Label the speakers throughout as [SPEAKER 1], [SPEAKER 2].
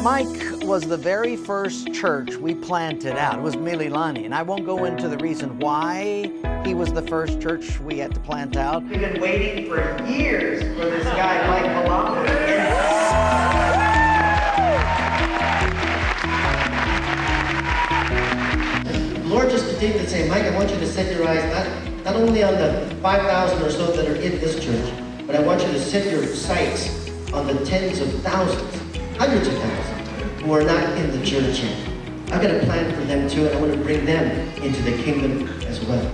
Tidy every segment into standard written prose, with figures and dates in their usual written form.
[SPEAKER 1] Mike was the very first church we planted out. It was Mililani, and I won't go into the reason why he was the first church we had to plant out.
[SPEAKER 2] We've been waiting for years for this guy, Mike Palompo.
[SPEAKER 3] Lord just continued to say, Mike, I want you to set your eyes not only on the 5,000 or so that are in this church, but I want you to set your sights on the tens of thousands, hundreds of thousands, who are not in the church yet. I've got a plan for them too, and I want to bring them into the kingdom as well.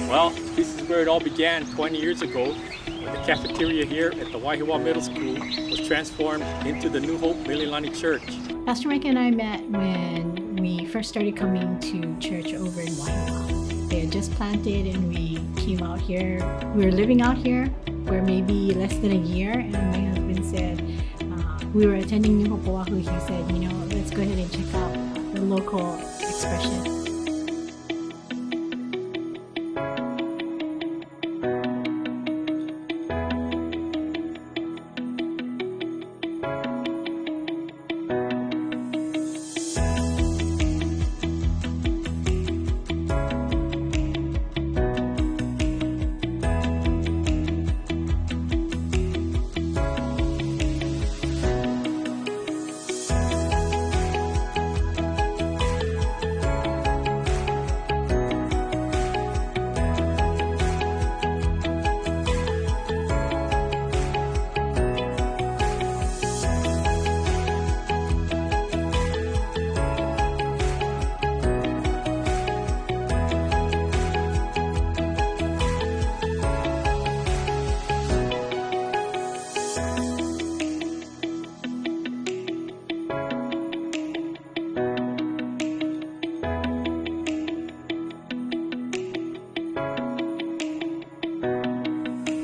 [SPEAKER 4] Well, this is where it all began 20 years ago, when the cafeteria here at the Waihiwa Middle School was transformed into the New Hope Mililani Church.
[SPEAKER 5] Pastor Mike and I met when we first started coming to church over in Waihiwa. They had just planted and we came out here. We were living out here for maybe less than a year, and my husband said, we were attending New Hope Oahu. He said, let's go ahead and check out the local expression.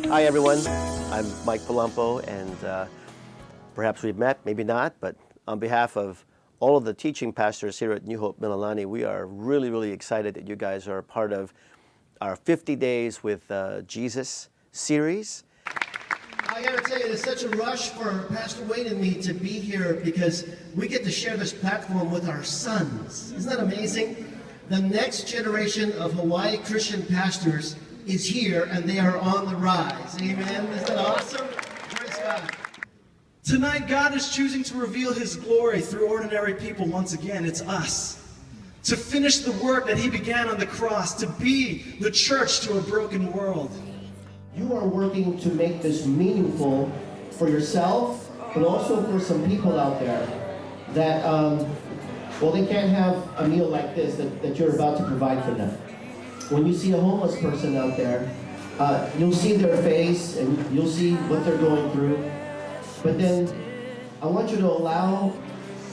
[SPEAKER 3] Hi everyone, I'm Mike Palompo, and perhaps we've met, maybe not, but on behalf of all of the teaching pastors here at New Hope Mililani, we are really, really excited that you guys are a part of our 50 Days with Jesus series. I gotta tell you, it's such a rush for Pastor Wayne and me to be here because we get to share this platform with our sons. Isn't that amazing? The next generation of Hawaii Christian pastors is here, and they are on the rise. Amen. Isn't that awesome? Praise God.
[SPEAKER 6] Tonight, God is choosing to reveal His glory through ordinary people once again. It's us. To finish the work that He began on the cross, to be the church to a broken world.
[SPEAKER 3] You are working to make this meaningful for yourself, but also for some people out there that, they can't have a meal like this that you're about to provide for them. When you see a homeless person out there, you'll see their face and you'll see what they're going through. But then I want you to allow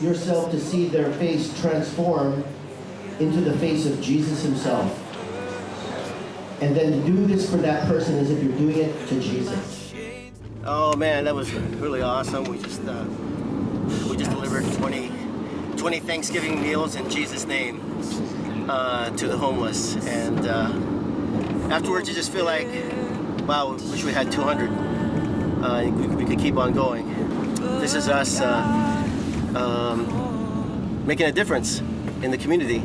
[SPEAKER 3] yourself to see their face transform into the face of Jesus Himself. And then do this for that person as if you're doing it to Jesus. Oh man, that was really awesome. We just delivered 20 Thanksgiving meals in Jesus' name. To the homeless, and afterwards you just feel like, wow, we wish we had 200. We could keep on going. This is us making a difference in the community,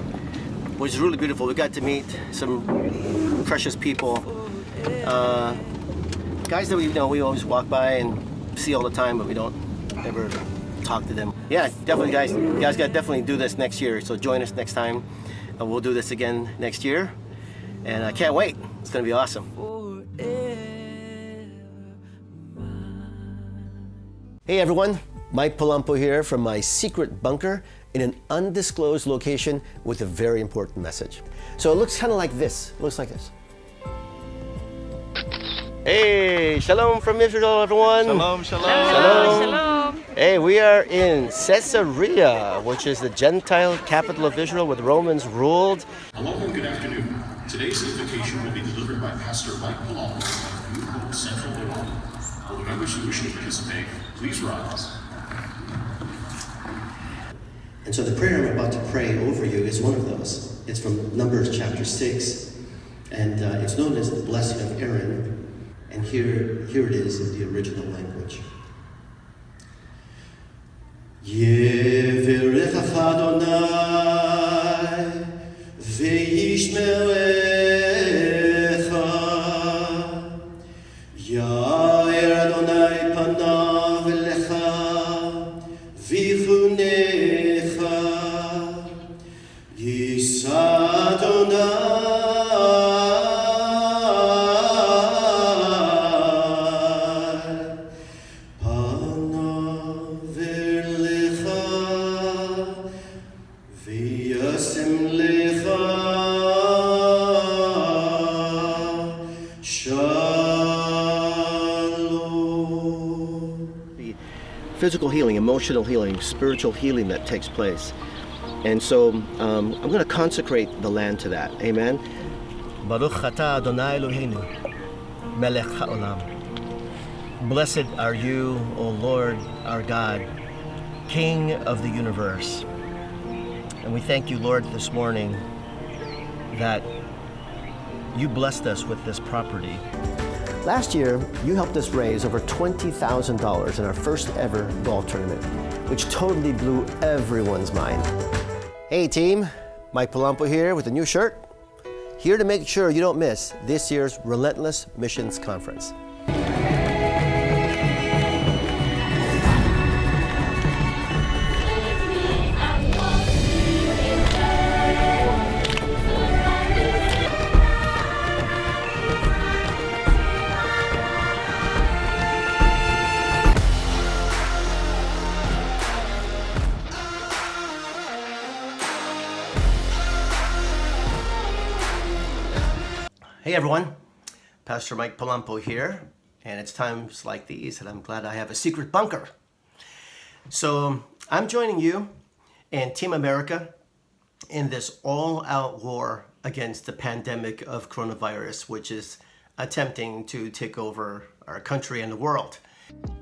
[SPEAKER 3] which is really beautiful. We got to meet some precious people, guys that we always walk by and see all the time, but we don't ever talk to them. Yeah, definitely, guys. You guys got to definitely do this next year. So join us next time. We'll do this again next year, and I can't wait. It's going to be awesome. Hey everyone, Mike Palompo here from my secret bunker in an undisclosed location with a very important message. So it looks kind of like this. It looks like this. Hey, shalom from Israel, everyone.
[SPEAKER 7] Shalom, shalom.
[SPEAKER 3] Shalom. Shalom. Hey, we are in Caesarea, which is the Gentile capital of Israel, where the Romans ruled.
[SPEAKER 8] Hello and good afternoon. Today's invitation will be delivered by Pastor Mike Palompo of New Hope Central Oahu. Will the members who wish to participate please rise?
[SPEAKER 7] And so the prayer I'm about to pray over you is one of those. It's from Numbers chapter 6, and it's known as the blessing of Aaron. And here it is in the original language. Yevirechacha Adonai ve'yishmerecha Ya'er Adonai panav elecha v'chunecha Yisa Adonai physical healing, emotional healing, spiritual healing that takes place. And so I'm going to consecrate the land to that. Amen. Baruch atah Adonai Eloheinu, melech haolam. Blessed are you, O Lord, our God, King of the universe. And we thank you, Lord, this morning that you blessed us with this property. Last year, you helped us raise over $20,000 in our first ever golf tournament, which totally blew everyone's mind. Hey team, Mike Palompo here with a new shirt. Here to make sure you don't miss this year's Relentless Missions Conference. Hey everyone, Pastor Mike Palompo here, and it's times like these that I'm glad I have a secret bunker. So I'm joining you and Team America in this all-out war against the pandemic of coronavirus, which is attempting to take over our country and the world.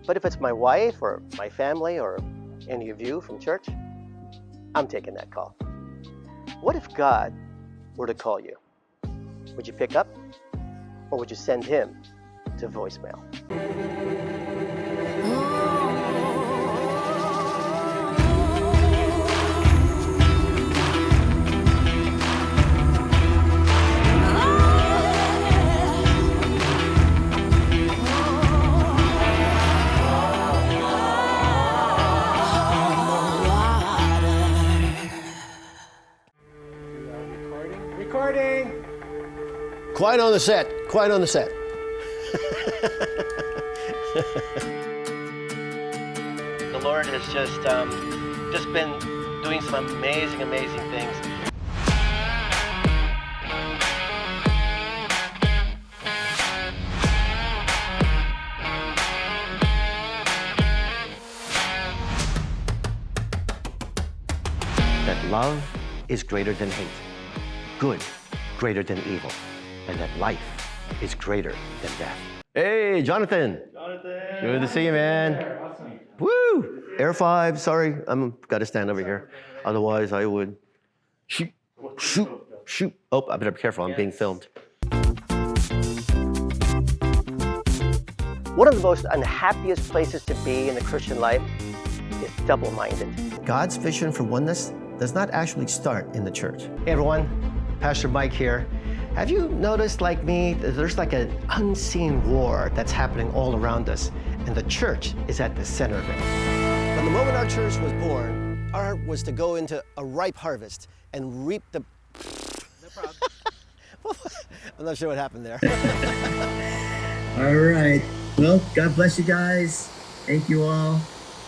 [SPEAKER 7] But if it's my wife or my family or any of you from church, I'm taking that call. What if God were to call you? Would you pick up, or would you send him to voicemail?
[SPEAKER 6] Recording!
[SPEAKER 7] Quiet on the set, quiet on the set. The Lord has just been doing some amazing things. That love is greater than hate, good greater than evil, and that life is greater than death. Hey, Jonathan. Good to see you, man. Awesome. Woo! Air 5, sorry, got to stand over here. Otherwise, I would shoot. Oh, I better be careful, I'm being filmed. One of the most unhappiest places to be in the Christian life is double-minded. God's vision for oneness does not actually start in the church. Hey everyone, Pastor Mike here. Have you noticed, like me, that there's like an unseen war that's happening all around us, and the church is at the center of it? From the moment our church was born, our heart was to go into a ripe harvest and reap the... No problem. I'm not sure what happened there.
[SPEAKER 3] All right. Well, God bless you guys. Thank you all.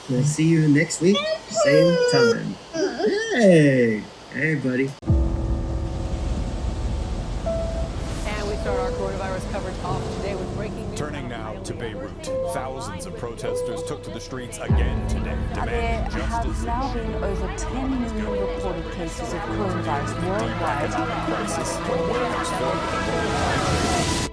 [SPEAKER 3] We'll see you next week, same time. Hey, buddy.
[SPEAKER 9] Our coronavirus coverage off today with breaking news.
[SPEAKER 10] Turning now to Beirut. Thousands of protesters took to the streets again today, demanding
[SPEAKER 9] There have now been over 10 million reported cases of coronavirus worldwide.
[SPEAKER 10] crisis when workers filled with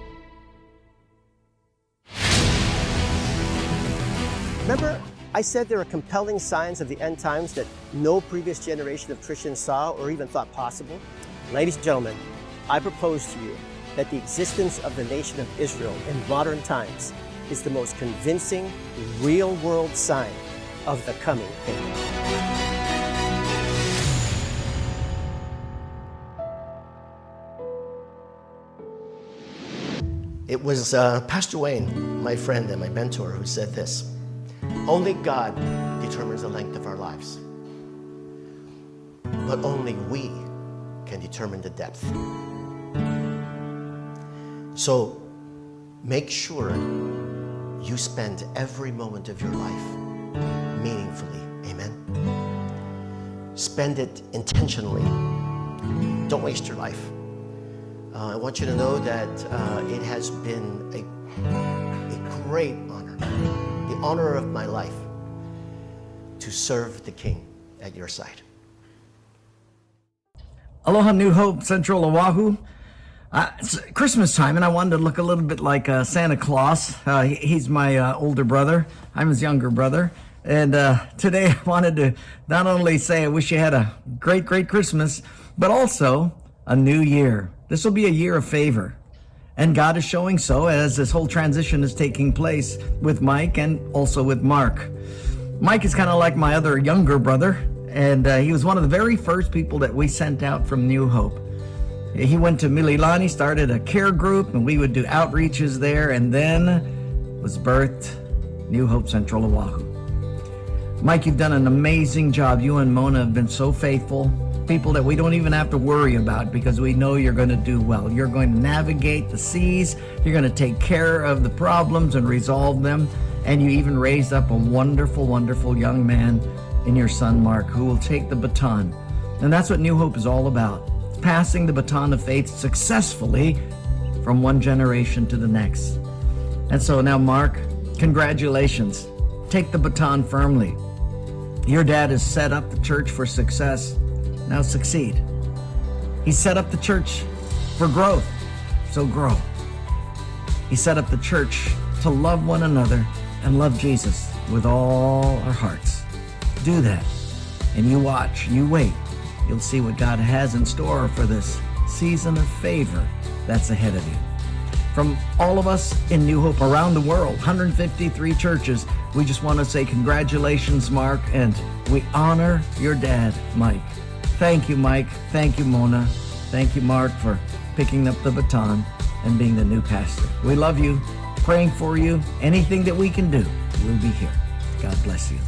[SPEAKER 7] Remember I said there are compelling signs of the end times that no previous generation of Christians saw or even thought possible. Ladies and gentlemen, I propose to you that the existence of the nation of Israel in modern times is the most convincing, real-world sign of the coming kingdom. It was Pastor Wayne, my friend and my mentor, who said this: only God determines the length of our lives, but only we can determine the depth. So make sure you spend every moment of your life meaningfully. Amen. Spend it intentionally. Don't waste your life. I want you to know that it has been a great honor, the honor of my life, to serve the King at your side.
[SPEAKER 1] Aloha, New Hope, Central Oahu. It's Christmas time, and I wanted to look a little bit like Santa Claus. He's my older brother. I'm his younger brother. And today I wanted to not only say I wish you had a great, great Christmas, but also a new year. This will be a year of favor. And God is showing so as this whole transition is taking place with Mike and also with Mark. Mike is kind of like my other younger brother, and he was one of the very first people that we sent out from New Hope. He went to Mililani, started a care group, and we would do outreaches there, and then was birthed New Hope Central Oahu. Mike, you've done an amazing job. You and Mona have been so faithful. People that we don't even have to worry about because we know you're going to do well. You're going to navigate the seas. You're going to take care of the problems and resolve them. And you even raised up a wonderful, wonderful young man in your son, Mark, who will take the baton. And that's what New Hope is all about. It's passing the baton of faith successfully from one generation to the next. And so now, Mark, congratulations. Take the baton firmly. Your dad has set up the church for success. Now succeed. He set up the church for growth, so grow. He set up the church to love one another and love Jesus with all our hearts. Do that, and you watch, you wait. You'll see what God has in store for this season of favor that's ahead of you. From all of us in New Hope around the world, 153 churches, we just want to say congratulations, Mark, and we honor your dad, Mike. Thank you, Mike. Thank you, Mona. Thank you, Mark, for picking up the baton and being the new pastor. We love you, praying for you. Anything that we can do, we'll be here. God bless you.